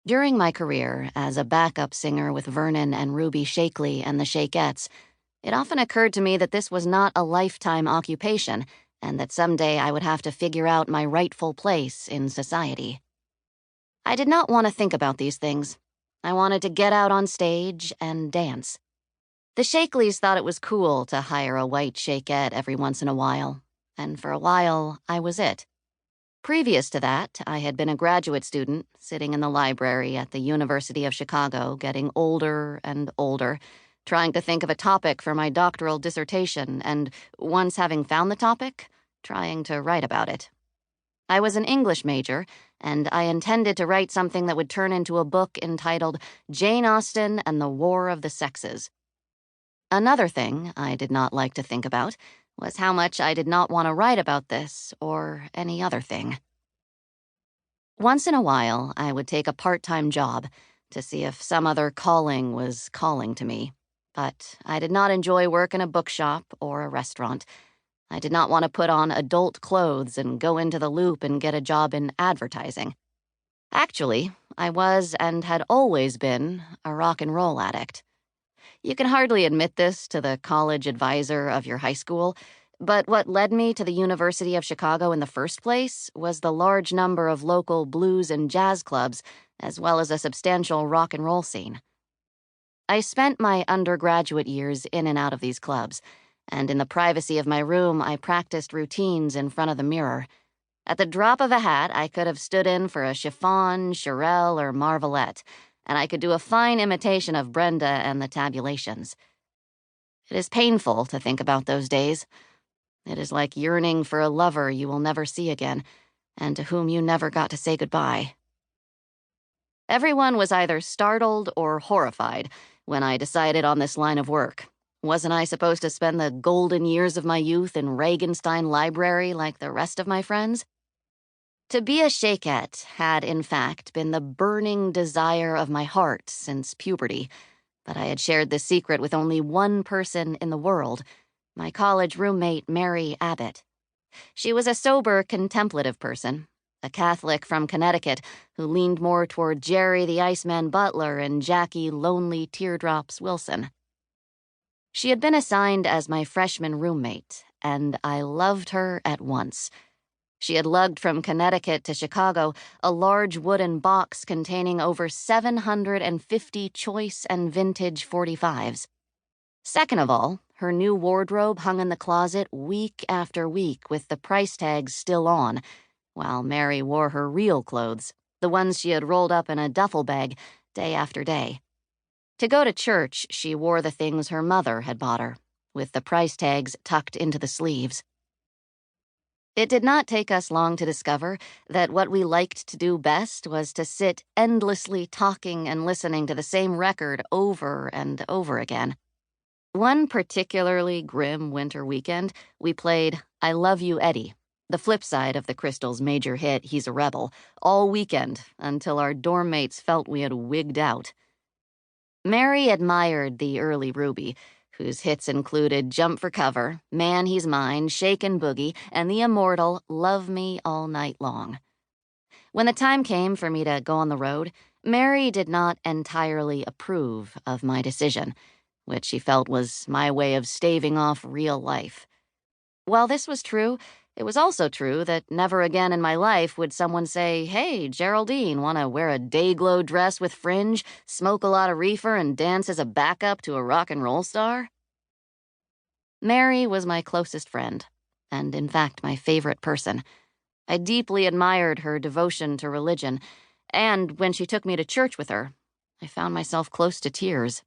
During my career as a backup singer with Vernon and Ruby Shakely and the Shakettes, it often occurred to me that this was not a lifetime occupation and that someday I would have to figure out my rightful place in society. I did not want to think about these things. I wanted to get out on stage and dance. The Shakeleys thought it was cool to hire a white Shakette every once in a while, and for a while, I was it. Previous to that, I had been a graduate student sitting in the library at the University of Chicago, getting older and older, trying to think of a topic for my doctoral dissertation, and once having found the topic, trying to write about it. I was an English major, and I intended to write something that would turn into a book entitled Jane Austen and the War of the Sexes. Another thing I did not like to think about was how much I did not want to write about this or any other thing. Once in a while, I would take a part-time job to see if some other calling was calling to me, but I did not enjoy work in a bookshop or a restaurant. I did not want to put on adult clothes and go into the loop and get a job in advertising. Actually, I was and had always been a rock and roll addict. You can hardly admit this to the college advisor of your high school, but what led me to the University of Chicago in the first place was the large number of local blues and jazz clubs, as well as a substantial rock and roll scene. I spent my undergraduate years in and out of these clubs, and in the privacy of my room, I practiced routines in front of the mirror. At the drop of a hat, I could have stood in for a chiffon, Cherelle, or Marvelette, and I could do a fine imitation of Brenda and the Tabulations. It is painful to think about those days. It is like yearning for a lover you will never see again, and to whom you never got to say goodbye. Everyone was either startled or horrified when I decided on this line of work. Wasn't I supposed to spend the golden years of my youth in Regenstein Library like the rest of my friends? To be a Shakette had, in fact, been the burning desire of my heart since puberty, but I had shared this secret with only one person in the world, my college roommate, Mary Abbott. She was a sober, contemplative person, a Catholic from Connecticut who leaned more toward Jerry the Iceman Butler and Jackie Lonely Teardrops Wilson. She had been assigned as my freshman roommate, and I loved her at once. She had lugged from Connecticut to Chicago a large wooden box containing over 750 choice and vintage 45s. Second of all, her new wardrobe hung in the closet week after week with the price tags still on, while Mary wore her real clothes, the ones she had rolled up in a duffel bag, day after day. To go to church, she wore the things her mother had bought her, with the price tags tucked into the sleeves. It did not take us long to discover that what we liked to do best was to sit endlessly talking and listening to the same record over and over again. One particularly grim winter weekend, we played I Love You, Eddie, the flip side of the Crystals' major hit He's a Rebel, all weekend until our dorm mates felt we had wigged out. Mary admired the early Ruby, whose hits included Jump for Cover, Man He's Mine, Shakin' Boogie, and the immortal Love Me All Night Long. When the time came for me to go on the road, Mary did not entirely approve of my decision, which she felt was my way of staving off real life. While this was true, it was also true that never again in my life would someone say, "Hey, Geraldine, want to wear a Day-Glo dress with fringe, smoke a lot of reefer, and dance as a backup to a rock and roll star?" Mary was my closest friend, and in fact my favorite person. I deeply admired her devotion to religion, and when she took me to church with her, I found myself close to tears.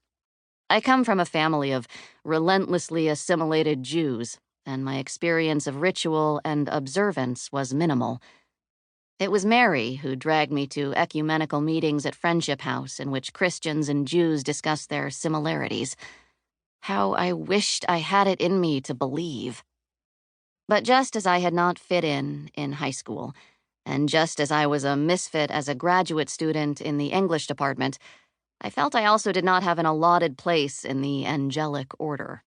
I come from a family of relentlessly assimilated Jews, and my experience of ritual and observance was minimal. It was Mary who dragged me to ecumenical meetings at Friendship House in which Christians and Jews discussed their similarities. How I wished I had it in me to believe. But just as I had not fit in high school, and just as I was a misfit as a graduate student in the English department, I felt I also did not have an allotted place in the angelic order.